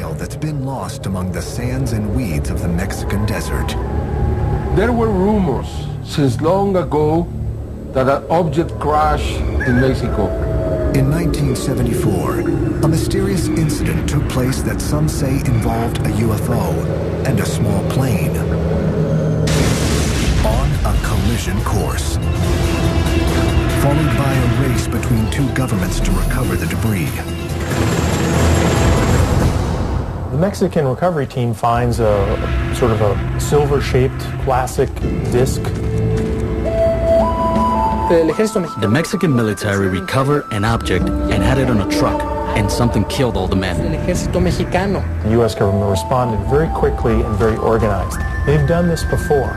tale that's been lost among the sands and weeds of the Mexican desert. There were rumors since long ago that an object crashed in Mexico. In 1974, a mysterious incident took place that some say involved a UFO and a small plane on a collision course, followed by a race between two governments to recover the debris. The Mexican recovery team finds a sort of a silver-shaped classic disc. The Mexican military recovered an object and had it on a truck, and something killed all the men. The U.S. government responded very quickly and very organized. They've done this before.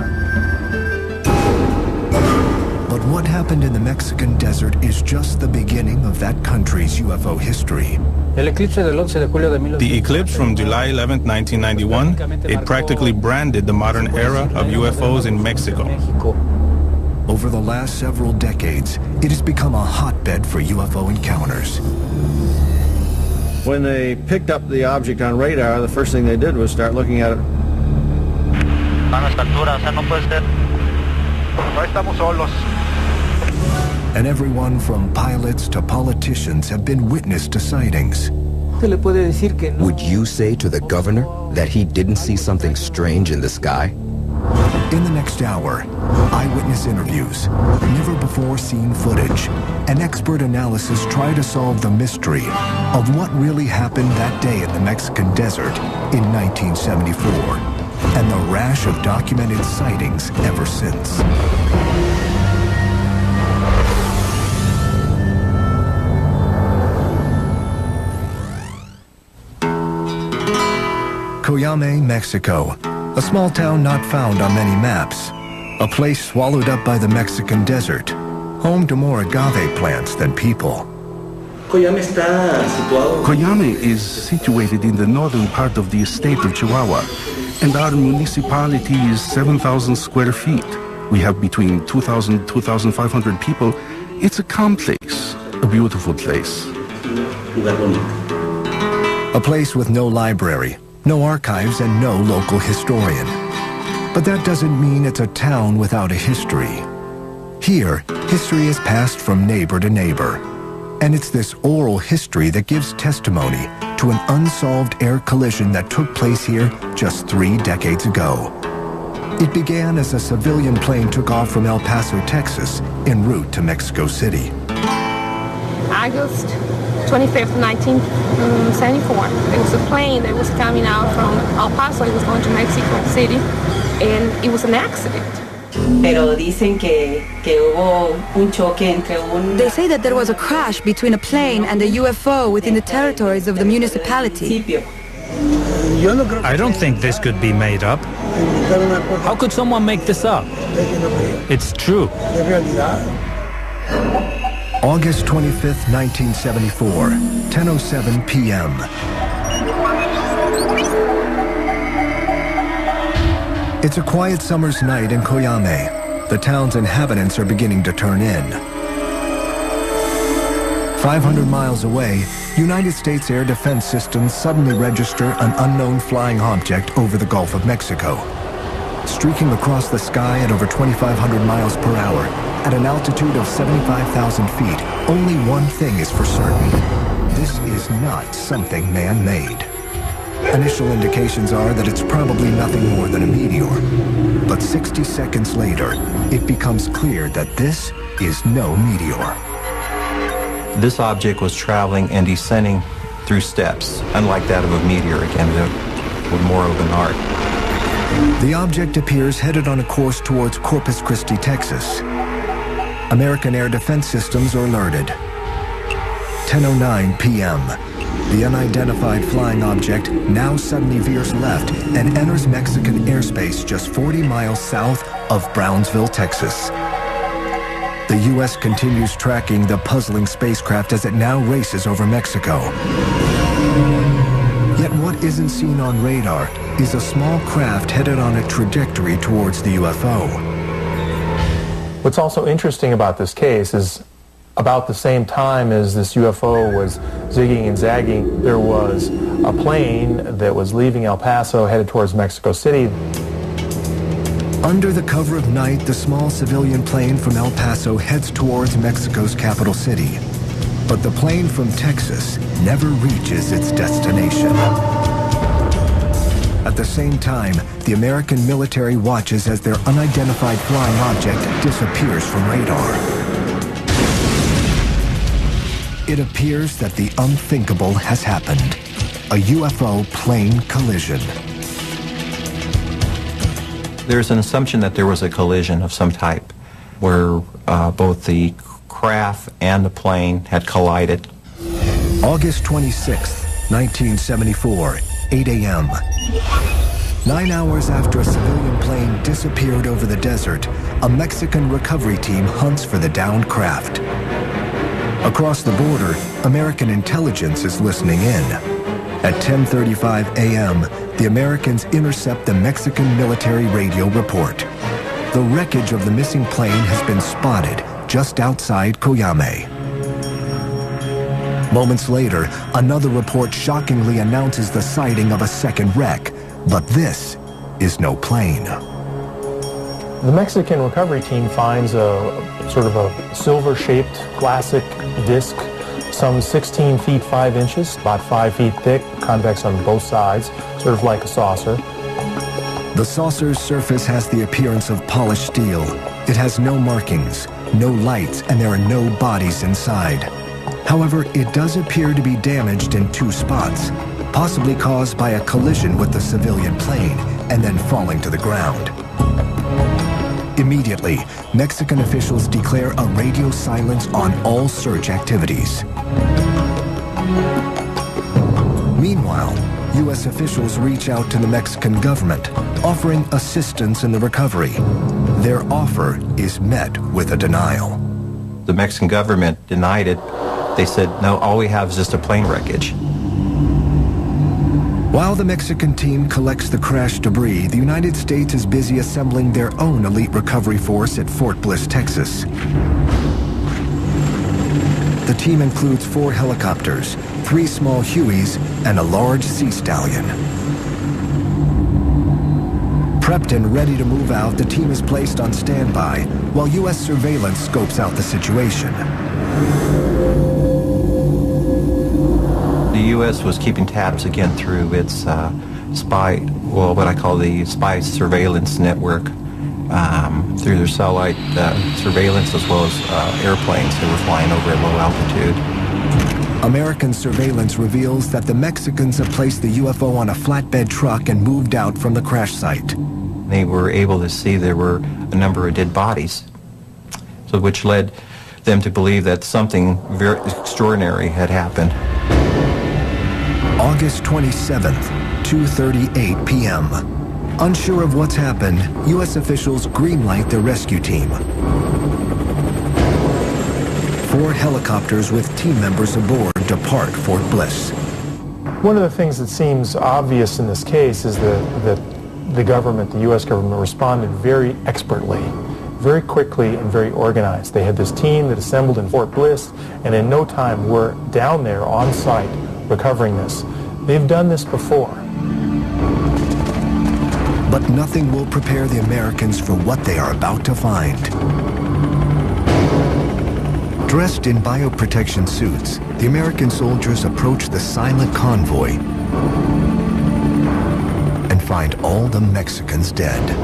But what happened in the Mexican desert is just the beginning of that country's UFO history. The eclipse from July 11, 1991, it practically branded the modern era of UFOs in Mexico. Over the last several decades, it has become a hotbed for UFO encounters. When they picked up the object on radar, the first thing they did was start looking at it. And everyone from pilots to politicians have been witness to sightings. Would you say to the governor that he didn't see something strange in the sky? In the next hour, eyewitness interviews, never-before-seen footage, and expert analysis try to solve the mystery of what really happened that day in the Mexican desert in 1974, and the rash of documented sightings ever since. Coyame, Mexico. A small town not found on many maps. A place swallowed up by the Mexican desert. Home to more agave plants than people. Coyame is situated in the northern part of the state of Chihuahua, and our municipality is 7,000 square feet. We have between 2,000 and 2,500 people. It's a calm place, a beautiful place. A place with no library, no archives, and no local historian. But that doesn't mean it's a town without a history. Here, history is passed from neighbor to neighbor. And it's this oral history that gives testimony to an unsolved air collision that took place here just 3 decades ago. It began as a civilian plane took off from El Paso, Texas, en route to Mexico City. August 25th, 1974. There was a plane that was coming out from El Paso. It was going to Mexico City, and it was an accident. They say that there was a crash between a plane and a UFO within the territories of the municipality. I don't think this could be made up. How could someone make this up? It's true. August 25th, 1974, 10:07 p.m. It's a quiet summer's night in Coyame. The town's inhabitants are beginning to turn in. 500 miles away, United States air defense systems suddenly register an unknown flying object over the Gulf of Mexico. Streaking across the sky at over 2,500 miles per hour, at an altitude of 75,000 feet, only one thing is for certain. This is not something man-made. Initial indications are that it's probably nothing more than a meteor. But 60 seconds later, it becomes clear that this is no meteor. This object was traveling and descending through steps, unlike that of a meteor, again, with more of an arc. The object appears headed on a course towards Corpus Christi, Texas. American air defense systems are alerted. 10:09 p.m. The unidentified flying object now suddenly veers left and enters Mexican airspace just 40 miles south of Brownsville, Texas. The U.S. continues tracking the puzzling spacecraft as it now races over Mexico. Yet what isn't seen on radar is a small craft headed on a trajectory towards the UFO. What's also interesting about this case is About the same time as this UFO was zigging and zagging, there was a plane that was leaving El Paso headed towards Mexico City. Under the cover of night, the small civilian plane from El Paso heads towards Mexico's capital city. But the plane from Texas never reaches its destination. At the same time, the American military watches as their unidentified flying object disappears from radar. It appears that the unthinkable has happened. A UFO plane collision. There's an assumption that there was a collision of some type where both the craft and the plane had collided. August 26, 1974, 8 a.m. 9 hours after a civilian plane disappeared over the desert, a Mexican recovery team hunts for the downed craft. Across the border, American intelligence is listening in. At 10:35 a.m., the Americans intercept the Mexican military radio report. The wreckage of the missing plane has been spotted just outside Coyame. Moments later, another report shockingly announces the sighting of a second wreck, but this is no plane. The Mexican recovery team finds a sort of a silver-shaped classic disc, some 16 feet 5 inches, about 5 feet thick, convex on both sides, sort of like a saucer. The saucer's surface has the appearance of polished steel. It has no markings, no lights, and there are no bodies inside. However, it does appear to be damaged in 2 spots, possibly caused by a collision with the civilian plane and then falling to the ground. Immediately, Mexican officials declare a radio silence on all search activities. Meanwhile, U.S. officials reach out to the Mexican government, offering assistance in the recovery. Their offer is met with a denial. The Mexican government denied it. They said, no, all we have is just a plane wreckage. While the Mexican team collects the crash debris, the United States is busy assembling their own elite recovery force at Fort Bliss, Texas. The team includes 4 helicopters, 3 small Hueys, and a large Sea Stallion. Prepped and ready to move out, the team is placed on standby while U.S. surveillance scopes out the situation. The U.S. was keeping tabs again through its what I call the spy surveillance network, through their satellite surveillance as well as airplanes that were flying over at low altitude. American surveillance reveals that the Mexicans have placed the UFO on a flatbed truck and moved out from the crash site. They were able to see there were a number of dead bodies, so which led them to believe that something very extraordinary had happened. August 27th, 2:38 p.m. Unsure of what's happened, U.S. officials greenlight their rescue team. 4 helicopters with team members aboard depart Fort Bliss. One of the things that seems obvious in this case is that the government, the U.S. government, responded very expertly, very quickly, and very organized. They had this team that assembled in Fort Bliss, and in no time were down there on site recovering this. They've done this before. But nothing will prepare the Americans for what they are about to find. Dressed in bioprotection suits, the American soldiers approach the silent convoy and find all the Mexicans dead.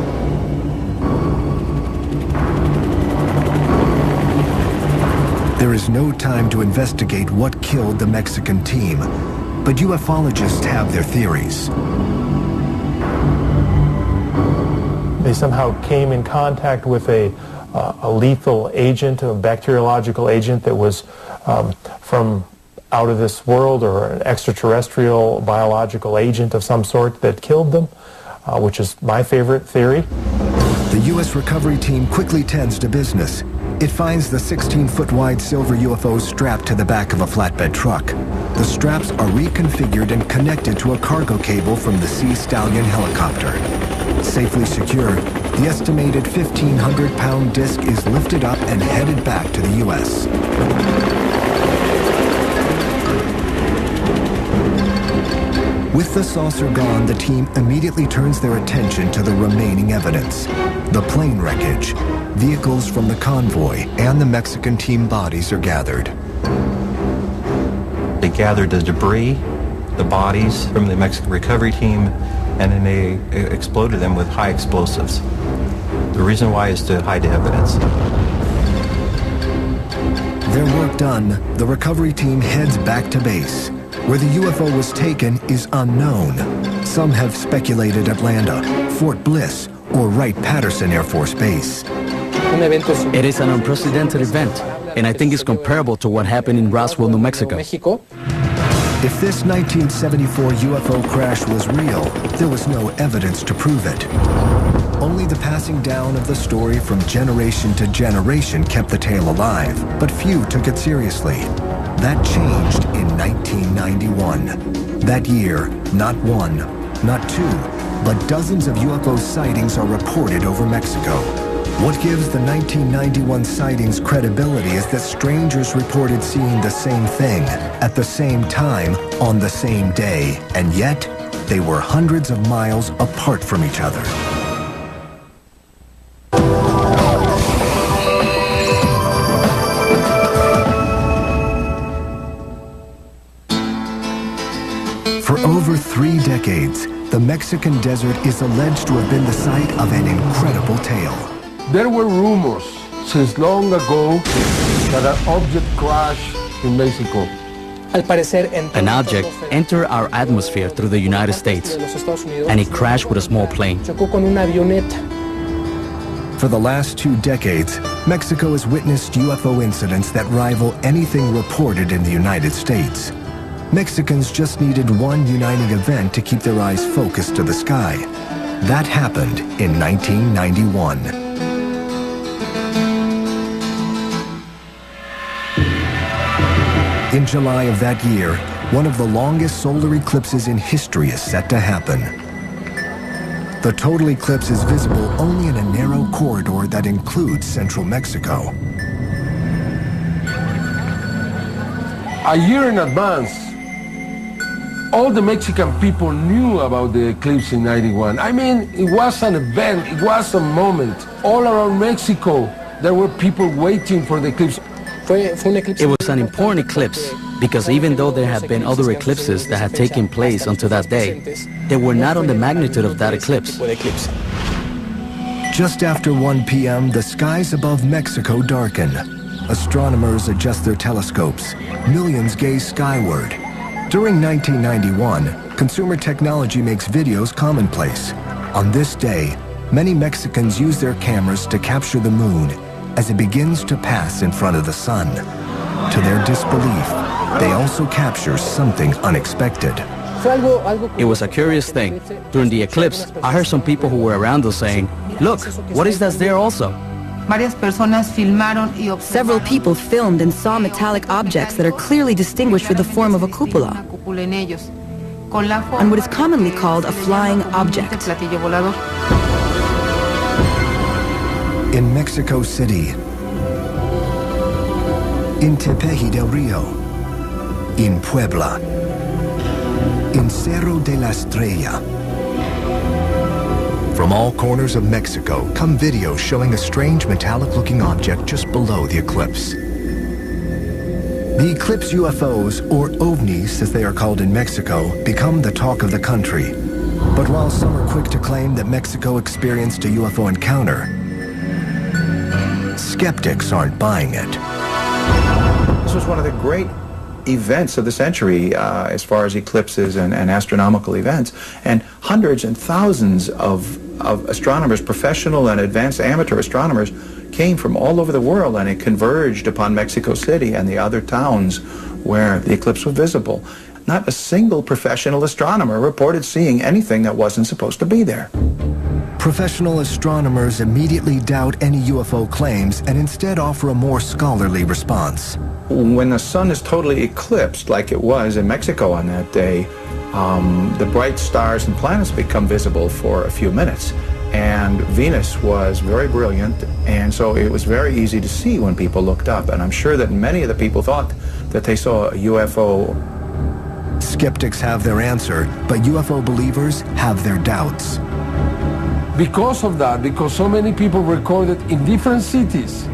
There is no time to investigate what killed the Mexican team, but ufologists have their theories. They somehow came in contact with a lethal agent, a bacteriological agent that was from out of this world, or an extraterrestrial biological agent of some sort that killed them, which is my favorite theory. The U.S. recovery team quickly tends to business. It finds the 16-foot wide silver UFO strapped to the back of a flatbed truck. The straps are reconfigured and connected to a cargo cable from the Sea Stallion helicopter. Safely secured, the estimated 1,500-pound disk is lifted up and headed back to the U.S. With the saucer gone, the team immediately turns their attention to the remaining evidence. The plane wreckage, vehicles from the convoy, and the Mexican team bodies are gathered. They gathered the debris, the bodies from the Mexican recovery team, and then they exploded them with high explosives. The reason why is to hide the evidence. Their work done, the recovery team heads back to base. Where the UFO was taken is unknown. Some have speculated Atlanta, Fort Bliss, or Wright-Patterson Air Force Base. It is an unprecedented event, and I think it's comparable to what happened in Roswell, New Mexico. If this 1974 UFO crash was real, there was no evidence to prove it. Only the passing down of the story from generation to generation kept the tale alive, but few took it seriously. That changed in 1991. That year, not one, not two, but dozens of UFO sightings are reported over Mexico. What gives the 1991 sightings credibility is that strangers reported seeing the same thing, at the same time, on the same day, and yet, they were hundreds of miles apart from each other. For over 3 decades, the Mexican desert is alleged to have been the site of an incredible tale. There were rumors since long ago that an object crashed in Mexico. An object entered our atmosphere through the United States, and it crashed with a small plane. For the last 2 decades, Mexico has witnessed UFO incidents that rival anything reported in the United States. Mexicans just needed one uniting event to keep their eyes focused to the sky. That happened in 1991. In July of that year, one of the longest solar eclipses in history is set to happen. The total eclipse is visible only in a narrow corridor that includes central Mexico. A year in advance, all the Mexican people knew about the eclipse in 91. I mean, it was an event, it was a moment. All around Mexico, there were people waiting for the eclipse. It was an important eclipse because even though there had been other eclipses that had taken place until that day, they were not on the magnitude of that eclipse. Just after 1 p.m., the skies above Mexico darken. Astronomers adjust their telescopes. Millions gaze skyward. During 1991, consumer technology makes videos commonplace. On this day, many Mexicans use their cameras to capture the moon as it begins to pass in front of the sun. To their disbelief, they also capture something unexpected. It was a curious thing. During the eclipse, I heard some people who were around us saying, "Look, what is that there also?" Several people filmed and saw metallic objects that are clearly distinguished with the form of a cupola, and what is commonly called a flying object. In Mexico City, in Tepeji del Rio, in Puebla, in Cerro de la Estrella. From all corners of Mexico come videos showing a strange metallic-looking object just below the eclipse. The eclipse UFOs, or ovnis as they are called in Mexico, become the talk of the country. But while some are quick to claim that Mexico experienced a UFO encounter, skeptics aren't buying it. This was one of the great events of the century as far as eclipses and astronomical events, and hundreds and thousands of astronomers, professional and advanced amateur astronomers, came from all over the world, and it converged upon Mexico City and the other towns where the eclipse was visible. Not a single professional astronomer reported seeing anything that wasn't supposed to be there. Professional astronomers immediately doubt any UFO claims and instead offer a more scholarly response. When the sun is totally eclipsed, like it was in Mexico on that day, the bright stars and planets become visible for a few minutes. And Venus was very brilliant, and so it was very easy to see when people looked up. And I'm sure that many of the people thought that they saw a UFO. Skeptics have their answer, but UFO believers have their doubts. Because of that, because so many people recorded in different cities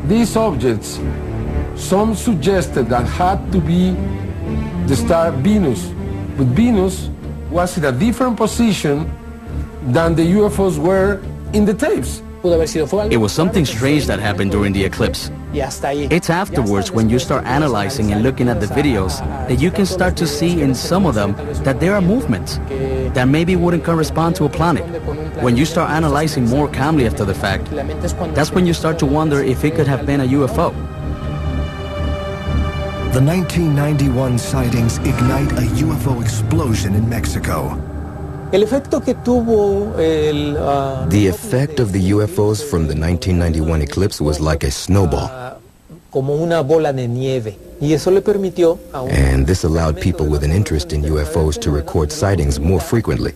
these objects, some suggested that had to be the star Venus. But Venus was in a different position than the UFOs were in the tapes. It was something strange that happened during the eclipse. It's afterwards, when you start analyzing and looking at the videos, that you can start to see in some of them that there are movements that maybe wouldn't correspond to a planet. When you start analyzing more calmly after the fact, that's when you start to wonder if it could have been a UFO. The 1991 sightings ignite a UFO explosion in Mexico. The effect of the UFOs from the 1991 eclipse was like a snowball. And this allowed people with an interest in UFOs to record sightings more frequently.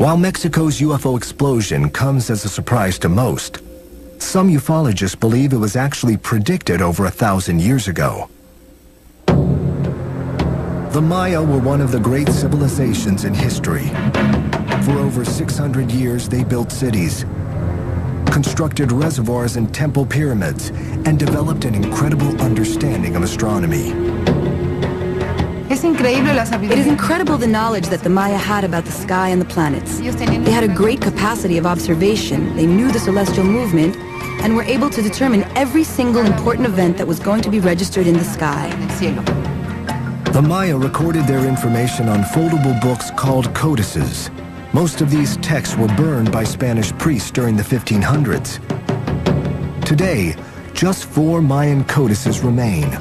While Mexico's UFO explosion comes as a surprise to most, some ufologists believe it was actually predicted over 1,000 years ago. The Maya were one of the great civilizations in history. For over 600 years, they built cities, constructed reservoirs and temple pyramids, and developed an incredible understanding of astronomy. It is incredible the knowledge that the Maya had about the sky and the planets. They had a great capacity of observation, they knew the celestial movement, and were able to determine every single important event that was going to be registered in the sky. The Maya recorded their information on foldable books called codices. Most of these texts were burned by Spanish priests during the 1500s. Today, just 4 Mayan codices remain.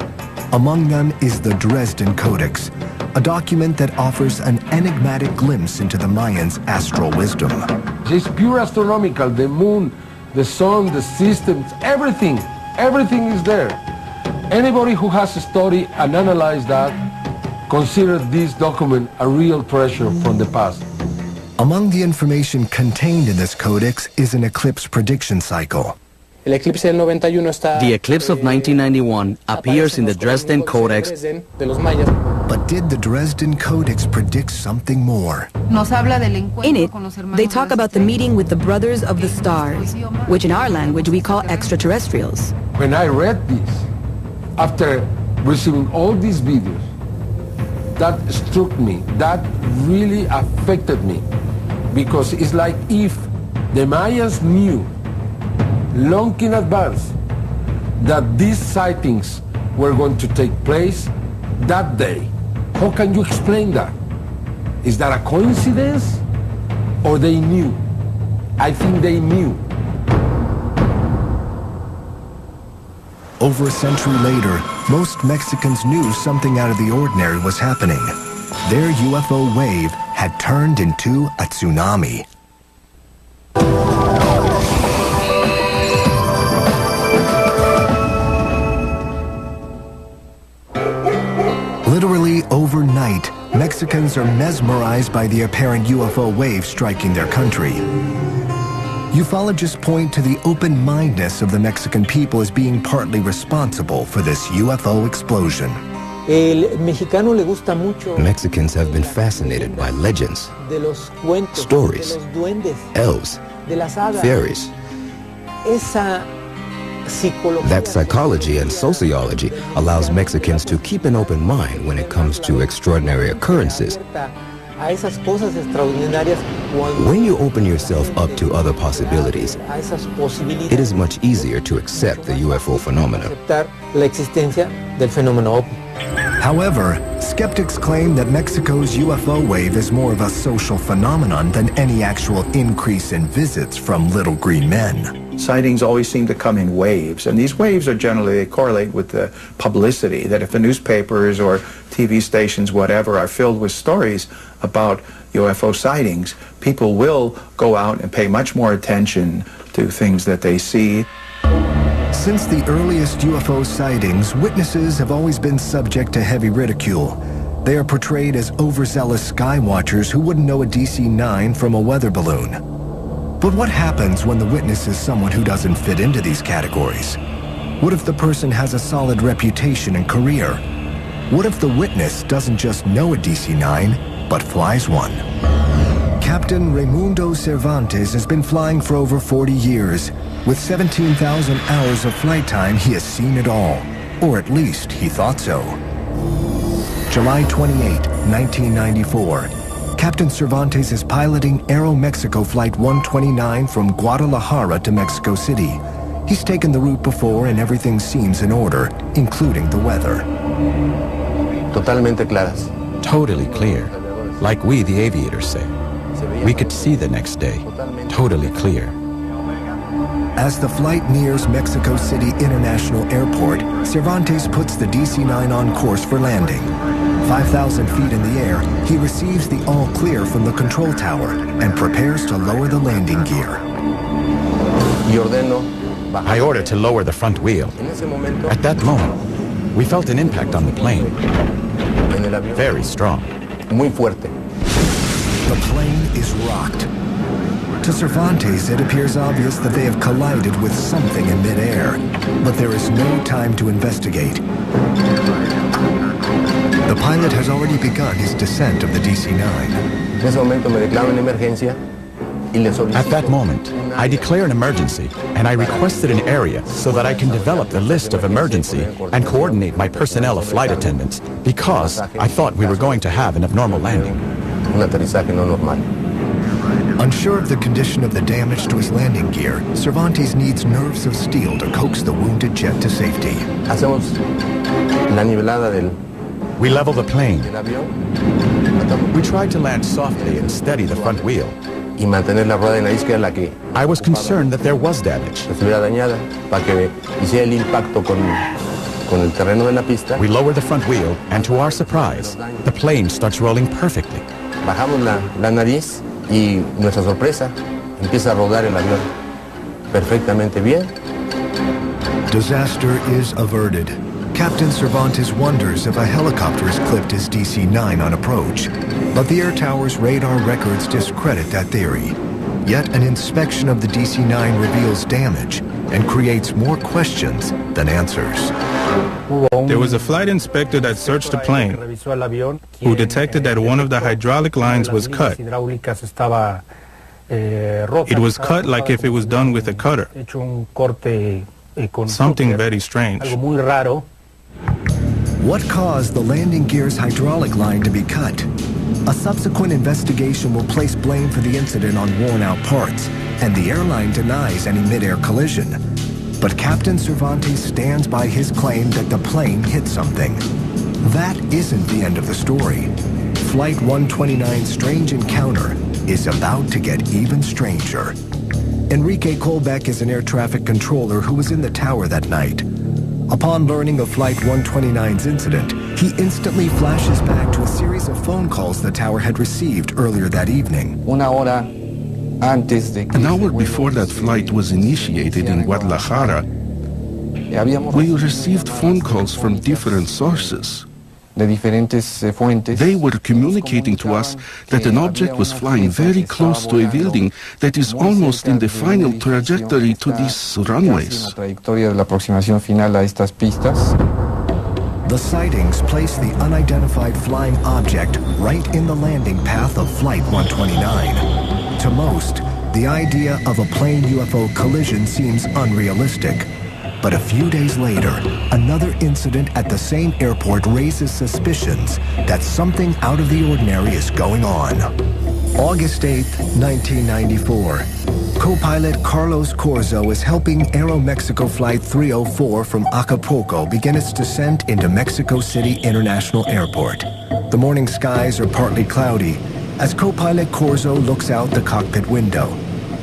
Among them is the Dresden Codex, a document that offers an enigmatic glimpse into the Mayans' astral wisdom. It's pure astronomical, the moon, the sun, the systems, everything is there. Anybody who has studied and analyzed that consider this document a real treasure from the past. Among the information contained in this codex is an eclipse prediction cycle. The eclipse of 1991 appears in the Dresden Codex. But did the Dresden Codex predict something more? In it, they talk about the meeting with the Brothers of the Stars, which in our language we call extraterrestrials. When I read this, after receiving all these videos, that struck me, that really affected me, because it's like if the Mayans knew long in advance that these sightings were going to take place that day. How can you explain that? Is that a coincidence, or they knew? I think they knew. Over a century later, most Mexicans knew something out of the ordinary was happening. Their UFO wave had turned into a tsunami. Literally overnight, Mexicans are mesmerized by the apparent UFO wave striking their country. Ufologists point to the open-mindedness of the Mexican people as being partly responsible for this UFO explosion. Mexicans have been fascinated by legends, stories, elves, fairies. That psychology and sociology allows Mexicans to keep an open mind when it comes to extraordinary occurrences. When you open yourself up to other possibilities, it is much easier to accept the UFO phenomenon. However, skeptics claim that Mexico's UFO wave is more of a social phenomenon than any actual increase in visits from little green men. Sightings always seem to come in waves, and these waves are generally, they correlate with the publicity, that if the newspapers or TV stations, whatever, are filled with stories about UFO sightings, people will go out and pay much more attention to things that they see. Since the earliest UFO sightings, witnesses have always been subject to heavy ridicule. They are portrayed as overzealous sky watchers who wouldn't know a DC-9 from a weather balloon. But what happens when the witness is someone who doesn't fit into these categories? What if the person has a solid reputation and career? What if the witness doesn't just know a DC-9, but flies one? Captain Raimundo Cervantes has been flying for over 40 years. With 17,000 hours of flight time, he has seen it all. Or at least he thought so. July 28, 1994. Captain Cervantes is piloting Aeromexico Flight 129 from Guadalajara to Mexico City. He's taken the route before and everything seems in order, including the weather. Totalmente claras. Totally clear. Like we, the aviators, say. We could see the next day. Totally clear. As the flight nears Mexico City International Airport, Cervantes puts the DC-9 on course for landing. 5,000 feet in the air, he receives the all clear from the control tower and prepares to lower the landing gear. I ordered to lower the front wheel. At that moment, we felt an impact on the plane. Very strong. Muy fuerte. The plane is rocked. To Cervantes, it appears obvious that they have collided with something in midair, but there is no time to investigate. The pilot has already begun his descent of the DC-9. At that moment, I declare an emergency, and I requested an area so that I can develop the list of emergency and coordinate my personnel of flight attendants, because I thought we were going to have an abnormal landing. Unsure of the condition of the damage to his landing gear, Cervantes needs nerves of steel to coax the wounded jet to safety. We level the plane. We tried to land softly and steady the front wheel. I was concerned that there was damage. We lower the front wheel, and to our surprise, the plane starts rolling perfectly. Y nuestra sorpresa, empieza a rodar el avión perfectamente bien. Disaster is averted. Captain Cervantes wonders if a helicopter has clipped his DC-9 on approach. But the air tower's radar records discredit that theory. Yet an inspection of the DC-9 reveals damage and creates more questions than answers. There was a flight inspector that searched the plane who detected that one of the hydraulic lines was cut. It was cut like if it was done with a cutter. Something very strange. What caused the landing gear's hydraulic line to be cut? A subsequent investigation will place blame for the incident on worn-out parts, and the airline denies any mid-air collision. But Captain Cervantes stands by his claim that the plane hit something. That isn't the end of the story. Flight 129's strange encounter is about to get even stranger. Enrique Colbeck is an air traffic controller who was in the tower that night. Upon learning of Flight 129's incident, he instantly flashes back to a series of phone calls the tower had received earlier that evening. An hour before that flight was initiated in Guadalajara, we received phone calls from different sources. They were communicating to us that an object was flying very close to a building that is almost in the final trajectory to these runways. The sightings place the unidentified flying object right in the landing path of Flight 129. To most, the idea of a plane UFO collision seems unrealistic. But a few days later, another incident at the same airport raises suspicions that something out of the ordinary is going on. August 8, 1994. Co-pilot Carlos Corzo is helping Aeromexico Flight 304 from Acapulco begin its descent into Mexico City International Airport. The morning skies are partly cloudy as co-pilot Corzo looks out the cockpit window.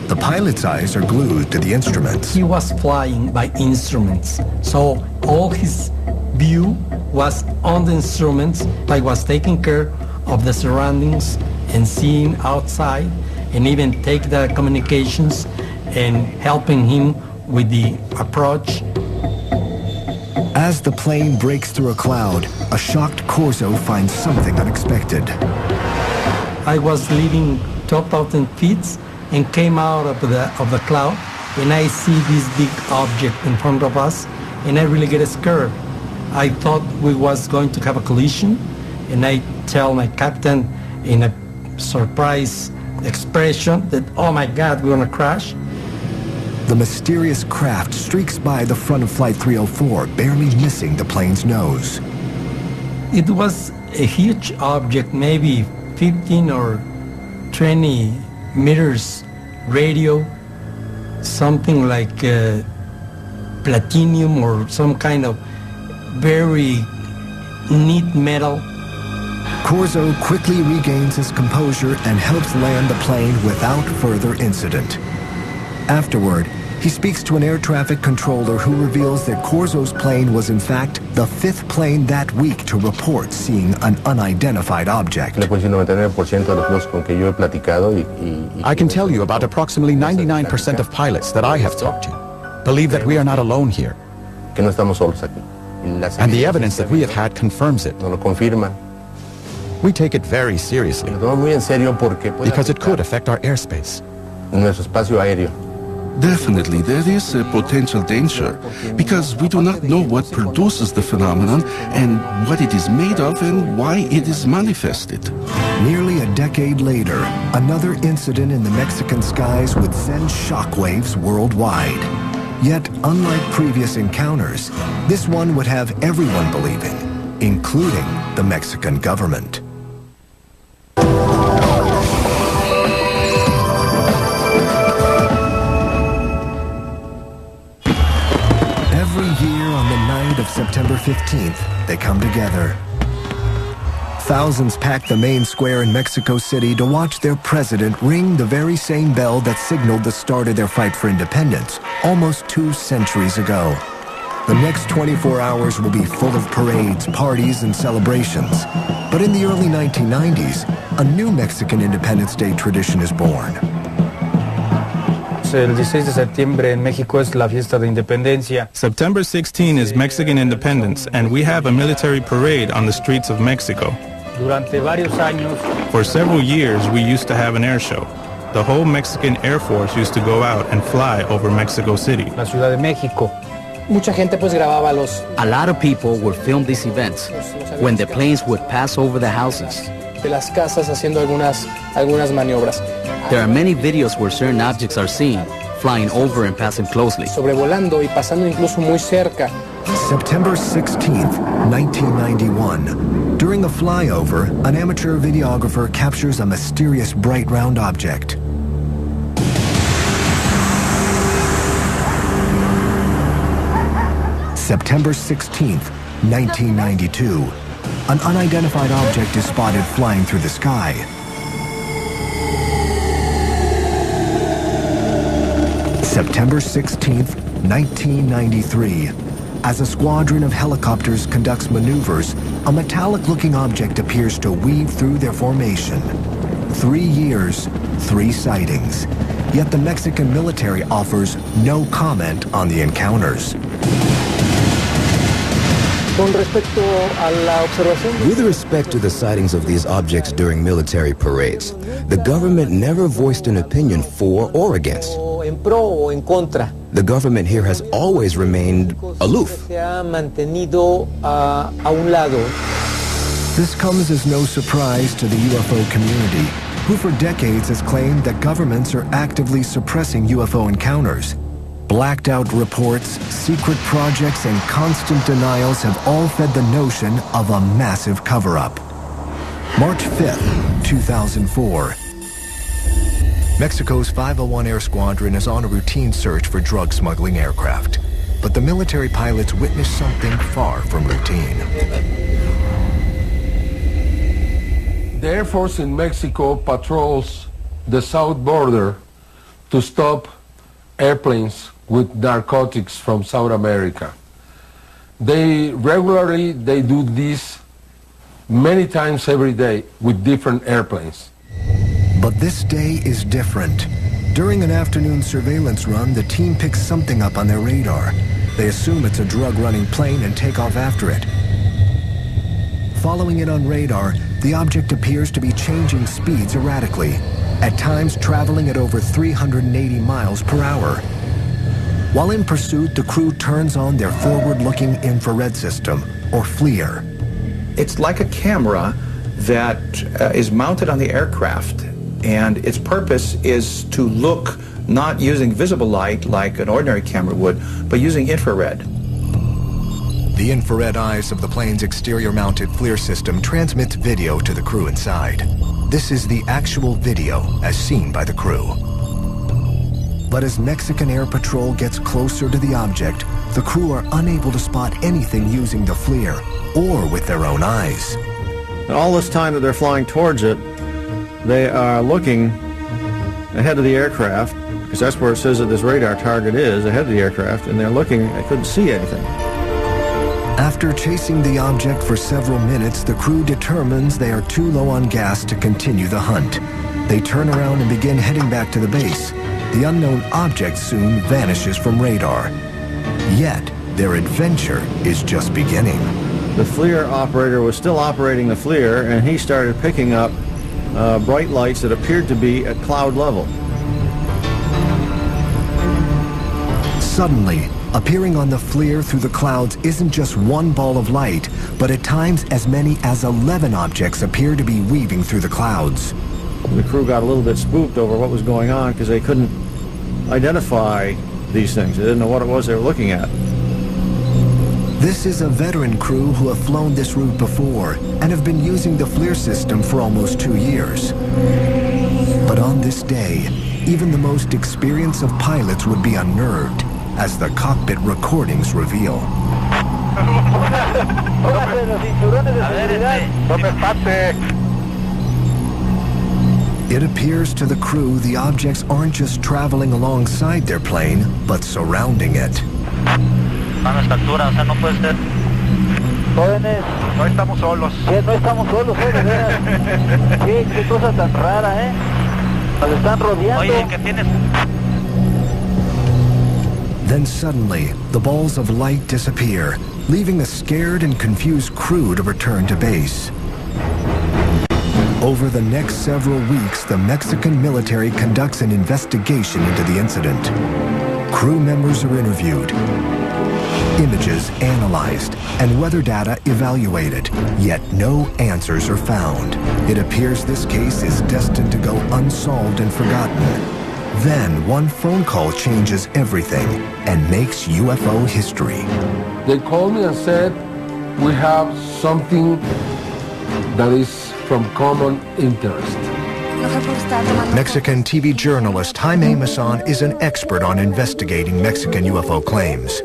The pilot's eyes are glued to the instruments. He was flying by instruments, so all his view was on the instruments, like was taking care of the surroundings and seeing outside, and even take the communications and helping him with the approach. As the plane breaks through a cloud, a shocked Corso finds something unexpected. I was leaving 12,000 feet and came out of the cloud, and I see this big object in front of us, and I really get scared. I thought we was going to have a collision, and I tell my captain in a surprise expression that, oh my God, we're gonna crash. The mysterious craft streaks by the front of Flight 304, barely missing the plane's nose. It was a huge object, maybe 15 or 20 meters radio, something like platinum or some kind of very neat metal. Corso quickly regains his composure and helps land the plane without further incident. Afterward, he speaks to an air traffic controller who reveals that Corso's plane was in fact the 5th plane that week to report seeing an unidentified object. I can tell you about approximately 99% of pilots that I have talked to believe that we are not alone here. And the evidence that we have had confirms it. We take it very seriously because it could affect our airspace. Definitely, there is a potential danger because we do not know what produces the phenomenon and what it is made of and why it is manifested. Nearly a decade later, another incident in the Mexican skies would send shockwaves worldwide. Yet, unlike previous encounters, this one would have everyone believing, including the Mexican government. Every year on the night of September 15th, they come together. Thousands pack the main square in Mexico City to watch their president ring the very same bell that signaled the start of their fight for independence almost 2 centuries ago. The next 24 hours will be full of parades, parties, and celebrations. But in the early 1990s, a new Mexican Independence Day tradition is born. El 16 de septiembre en México es la fiesta de independencia. September 16 is Mexican independence, and we have a military parade on the streets of Mexico. Durante varios años, for several years, we used to have an air show. The whole Mexican Air Force used to go out and fly over Mexico City. La Ciudad de México. Mucha gente pues grababa los. A lot of people would film these events when the planes would pass over the houses. De las casas haciendo algunas maniobras. There are many videos where certain objects are seen, flying over and passing closely. Sobrevolando y pasando incluso muy cerca. September 16th, 1991. During a flyover, an amateur videographer captures a mysterious bright round object. September 16th, 1992. An unidentified object is spotted flying through the sky. September 16th, 1993. As a squadron of helicopters conducts maneuvers, a metallic-looking object appears to weave through their formation. 3 years, 3 sightings. Yet the Mexican military offers no comment on the encounters. With respect to the sightings of these objects during military parades, the government never voiced an opinion for or against. The government here has always remained aloof. This comes as no surprise to the UFO community, who for decades has claimed that governments are actively suppressing UFO encounters. Blacked out reports, secret projects, and constant denials have all fed the notion of a massive cover-up. March 5th, 2004. Mexico's 501 Air Squadron is on a routine search for drug smuggling aircraft. But the military pilots witness something far from routine. The Air Force in Mexico patrols the south border to stop airplanes with narcotics from South America. They do this many times every day with different airplanes. But this day is different. During an afternoon surveillance run, the team picks something up on their radar. They assume it's a drug-running plane and take off after it. Following it on radar, the object appears to be changing speeds erratically, at times traveling at over 380 miles per hour. While in pursuit, the crew turns on their forward-looking infrared system, or FLIR. It's like a camera that is mounted on the aircraft, and its purpose is to look not using visible light like an ordinary camera would, but using infrared. The infrared eyes of the plane's exterior-mounted FLIR system transmits video to the crew inside. This is the actual video as seen by the crew. But as Mexican Air Patrol gets closer to the object, the crew are unable to spot anything using the FLIR or with their own eyes. And all this time that they're flying towards it, they are looking ahead of the aircraft, because that's where it says that this radar target is, ahead of the aircraft, and they're looking, they couldn't see anything. After chasing the object for several minutes, the crew determines they are too low on gas to continue the hunt. They turn around and begin heading back to the base. The unknown object soon vanishes from radar. Yet, their adventure is just beginning. The FLIR operator was still operating the FLIR, and he started picking up bright lights that appeared to be at cloud level. Suddenly, appearing on the FLIR through the clouds isn't just one ball of light, but at times as many as 11 objects appear to be weaving through the clouds. The crew got a little bit spooked over what was going on because they couldn't identify these things. They didn't know what it was they were looking at. This is a veteran crew who have flown this route before and have been using the FLIR system for almost 2 years. But on this day, even the most experienced of pilots would be unnerved, as the cockpit recordings reveal. It appears to the crew the objects aren't just traveling alongside their plane, but surrounding it. Jóvenes, no estamos solos. No estamos solos, qué cosa tan rara, Nos están rodeando. Oye, ¿qué tienes? Then suddenly, the balls of light disappear, leaving the scared and confused crew to return to base. Over the next several weeks, the Mexican military conducts an investigation into the incident. Crew members are interviewed, images analyzed, and weather data evaluated, yet no answers are found. It appears this case is destined to go unsolved and forgotten. Then, one phone call changes everything and makes UFO history. They called me and said, we have something that is from common interest. Mexican TV journalist Jaime Maussan is an expert on investigating Mexican UFO claims.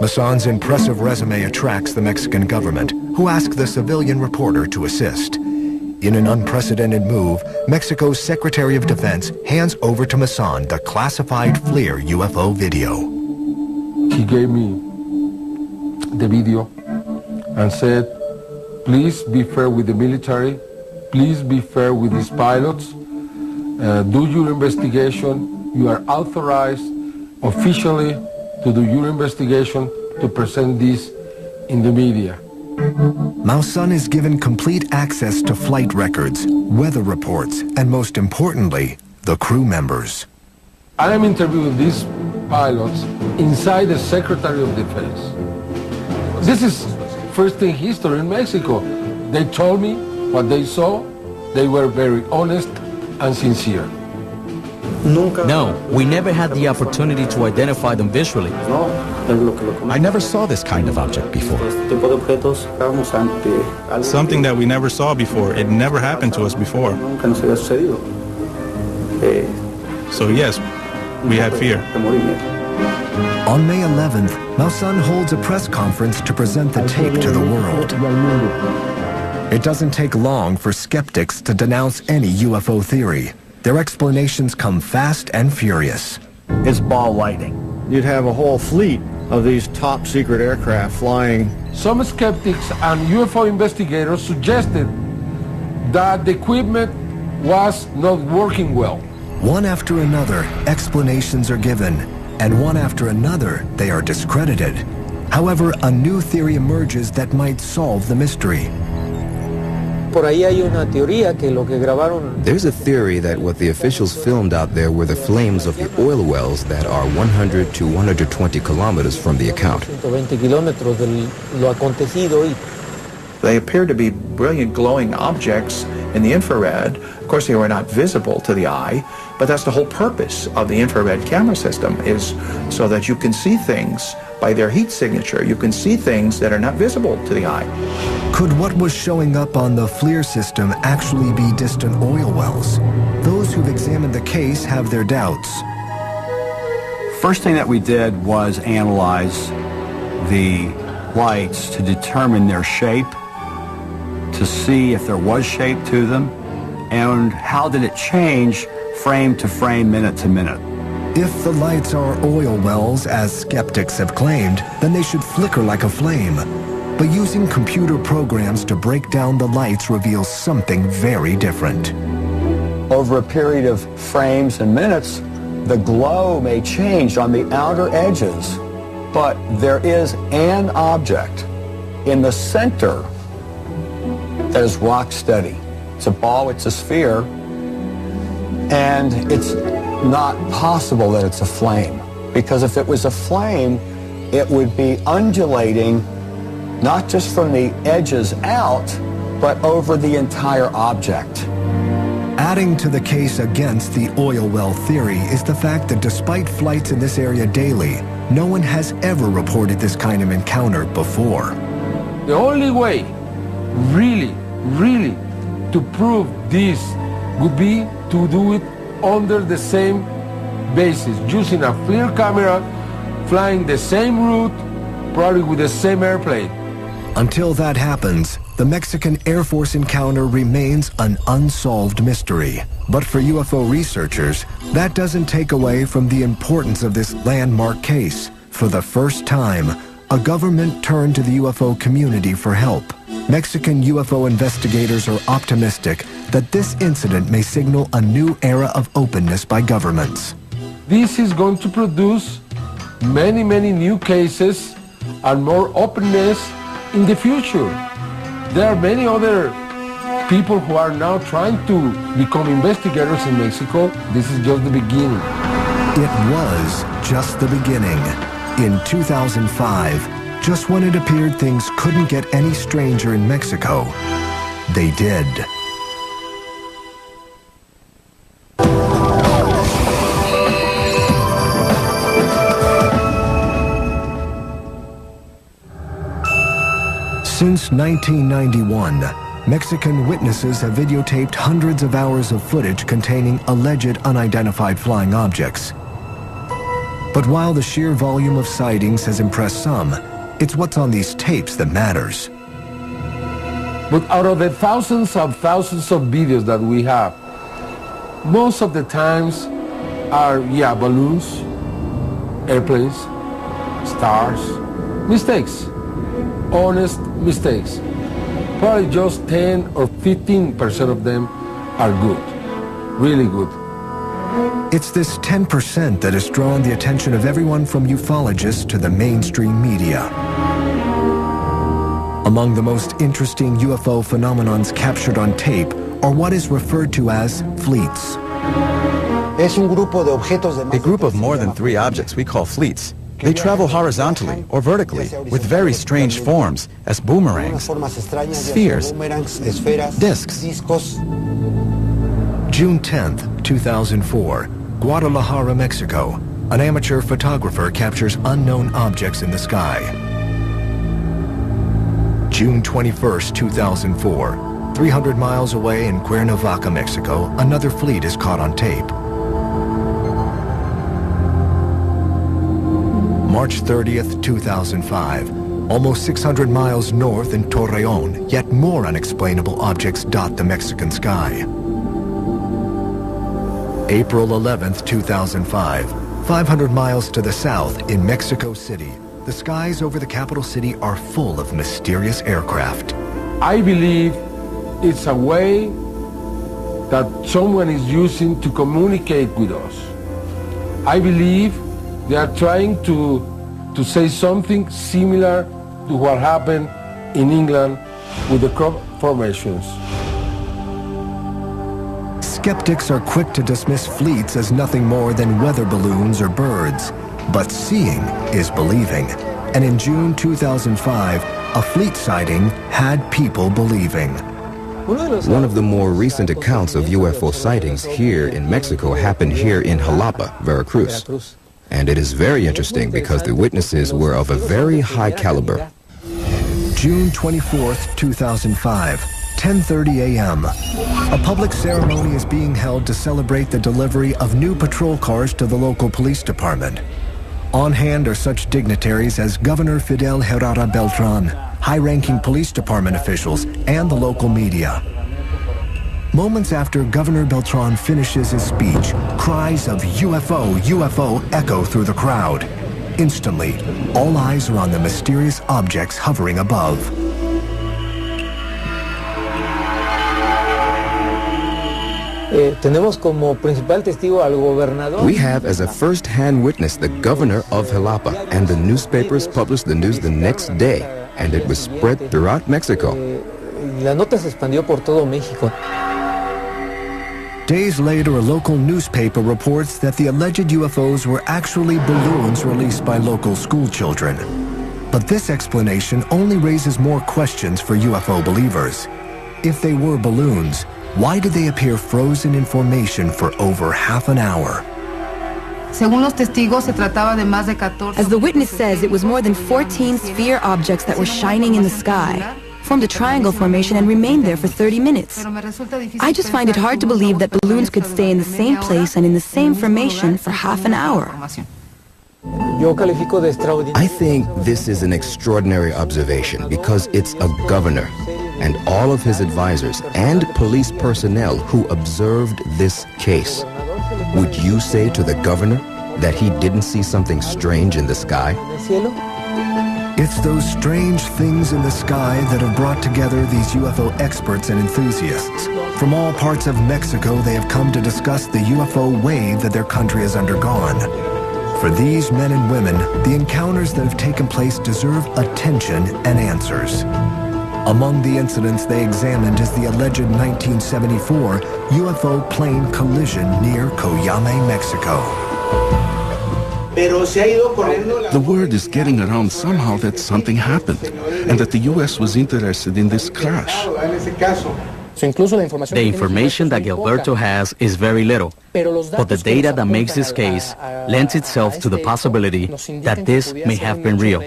Maussan's impressive resume attracts the Mexican government, who ask the civilian reporter to assist. In an unprecedented move, Mexico's Secretary of Defense hands over to Maussan the classified FLIR UFO video. He gave me the video and said, please be fair with the military, please be fair with these pilots, do your investigation, you are authorized officially to do your investigation, to present this in the media. Maussan is given complete access to flight records, weather reports, and most importantly, the crew members. I am interviewing these pilots inside the Secretary of Defense. This is first in history in Mexico. They told me what they saw. They were very honest and sincere. No, we never had the opportunity to identify them visually. I never saw this kind of object before. Something that we never saw before. It never happened to us before. So yes, we had fear. On May 11th, Maussan holds a press conference to present the tape to the world. It doesn't take long for skeptics to denounce any UFO theory. Their explanations come fast and furious. It's ball lightning. You'd have a whole fleet of these top secret aircraft flying. Some skeptics and UFO investigators suggested that the equipment was not working well. One after another, explanations are given. and one after another, they are discredited. However, a new theory emerges that might solve the mystery. There's a theory that what the officials filmed out there were the flames of the oil wells that are 100 to 120 kilometers from the account. They appear to be brilliant glowing objects in the infrared. Of course, they were not visible to the eye, but that's the whole purpose of the infrared camera system, is so that you can see things by their heat signature. You can see things that are not visible to the eye. Could what was showing up on the FLIR system actually be distant oil wells? Those who've examined the case have their doubts. First thing that we did was analyze the lights to determine their shape, to see if there was shape to them, and how did it change frame to frame, minute to minute. If the lights are oil wells, as skeptics have claimed, then they should flicker like a flame. But using computer programs to break down the lights reveals something very different. Over a period of frames and minutes, the glow may change on the outer edges, but there is an object in the center that is rock steady. It's a ball, it's a sphere, and it's not possible that it's a flame, because if it was a flame, it would be undulating not just from the edges out, but over the entire object. Adding to the case against the oil well theory is the fact that despite flights in this area daily, no one has ever reported this kind of encounter before. The only way, really, to prove this would be to do it under the same basis, using a FLIR camera, flying the same route, probably with the same airplane. Until that happens, the Mexican Air Force encounter remains an unsolved mystery. But for UFO researchers, that doesn't take away from the importance of this landmark case. For the first time, a government turned to the UFO community for help. Mexican UFO investigators are optimistic that this incident may signal a new era of openness by governments. This is going to produce many new cases and more openness in the future. There are many other people who are now trying to become investigators in Mexico. This is just the beginning. It was just the beginning. In 2005, just when it appeared things couldn't get any stranger in Mexico, they did. Since 1991, Mexican witnesses have videotaped hundreds of hours of footage containing alleged unidentified flying objects. But while the sheer volume of sightings has impressed some, it's what's on these tapes that matters. But out of the thousands of videos that we have, most of the times are, balloons, airplanes, stars, mistakes, honest mistakes. Probably just 10 or 15% of them are good, really good. It's this 10% that has drawn the attention of everyone from ufologists to the mainstream media. Among the most interesting UFO phenomenons captured on tape are what is referred to as fleets. A group of more than 3 objects we call fleets. They travel horizontally or vertically with very strange forms as boomerangs, spheres, discs. June 10th, 2004, Guadalajara, Mexico. An amateur photographer captures unknown objects in the sky. June 21st, 2004, 300 miles away in Cuernavaca, Mexico, another fleet is caught on tape. March 30th, 2005, almost 600 miles north in Torreon, yet more unexplainable objects dot the Mexican sky. April 11th, 2005, 500 miles to the south in Mexico City, the skies over the capital city are full of mysterious aircraft. I believe it's a way that someone is using to communicate with us. I believe They are trying to say something similar to what happened in England with the crop formations. Skeptics are quick to dismiss fleets as nothing more than weather balloons or birds. But seeing is believing. And in June 2005, a fleet sighting had people believing. One of the more recent accounts of UFO sightings here in Mexico happened here in Jalapa, Veracruz. And it is very interesting because the witnesses were of a very high caliber. June 24th, 2005, 10:30 a.m. A public ceremony is being held to celebrate the delivery of new patrol cars to the local police department. On hand are such dignitaries as Governor Fidel Herrera Beltran, high-ranking police department officials, and the local media. Moments after Governor Beltran finishes his speech, cries of UFO, UFO echo through the crowd. Instantly, all eyes are on the mysterious objects hovering above. We have as a first-hand witness the governor of Jalapa, and the newspapers published the news the next day, and it was spread throughout Mexico. Days later, a local newspaper reports that the alleged UFOs were actually balloons released by local school children. But this explanation only raises more questions for UFO believers. If they were balloons, why did they appear frozen in formation for over half an hour? As the witness says, it was more than 14 sphere objects that were shining in the sky, formed a triangle formation and remained there for 30 minutes. I just find it hard to believe that balloons could stay in the same place and in the same formation for half an hour. I think this is an extraordinary observation because it's a governor and all of his advisors and police personnel who observed this case. Would you say to the governor that he didn't see something strange in the sky? It's those strange things in the sky that have brought together these UFO experts and enthusiasts. From all parts of Mexico, they have come to discuss the UFO wave that their country has undergone. For these men and women, the encounters that have taken place deserve attention and answers. Among the incidents they examined is the alleged 1974 UFO plane collision near Coyame, Mexico. The word is getting around somehow that something happened and that the U.S. was interested in this crash. The information that Gilberto has is very little, but the data that makes this case lends itself to the possibility that this may have been real.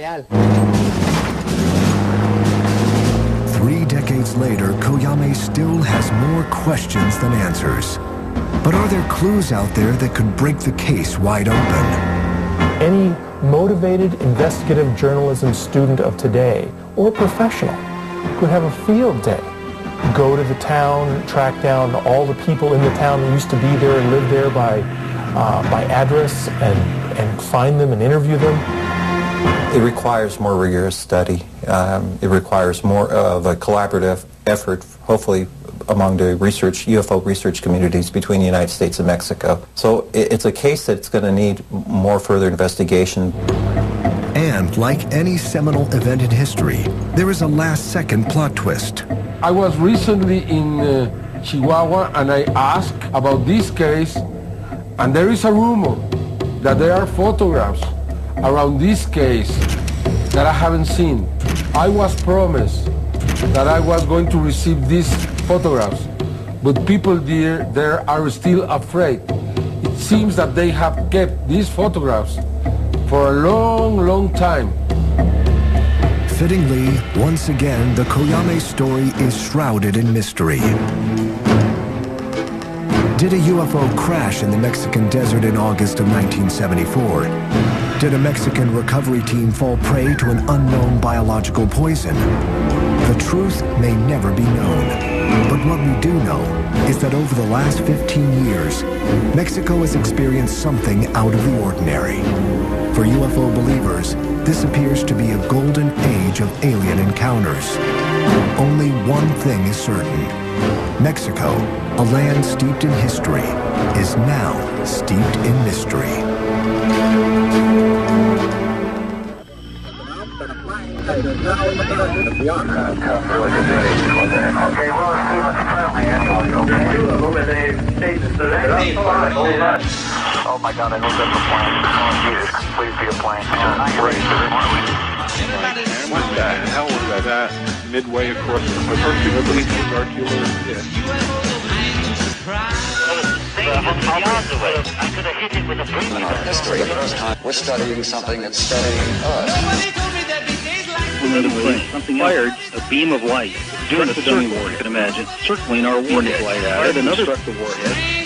3 decades later, Coyame still has more questions than answers. But are there clues out there that could break the case wide open? Any motivated investigative journalism student of today, or professional, could have a field day. Go to the town, track down all the people in the town that used to be there and live there by address and find them and interview them. It requires more rigorous study. It requires more of a collaborative effort, hopefully among the UFO research communities between the United States and Mexico. So it's a case that's going to need more further investigation. And like any seminal event in history, there is a last-second plot twist. I was recently in Chihuahua and I asked about this case, and there is a rumor that there are photographs around this case that I haven't seen. I was promised that I was going to receive these photographs, but people there are still afraid. It seems that they have kept these photographs for a long, long time. Fittingly, once again, the Coyame story is shrouded in mystery. Did a UFO crash in the Mexican desert in August of 1974? Did a Mexican recovery team fall prey to an unknown biological poison? The truth may never be known, but what we do know is that over the last 15 years, Mexico has experienced something out of the ordinary. For UFO believers, this appears to be a golden age of alien encounters. Only one thing is certain. Mexico, a land steeped in history, is now steeped in mystery. light is now in the darkness beyond that. Okay, well, let's see what's friendly anyway, okay? Two of them, and they stayed the same. Oh my God, I know that's a plane. Oh, Jesus, please be a plane. What the hell was that? Midway across the first thing that leads to circular. In our history, the first time we're studying something that's studying us. Something fired a beam of light during a dummy war, you can imagine, circling our warhead. Another warhead.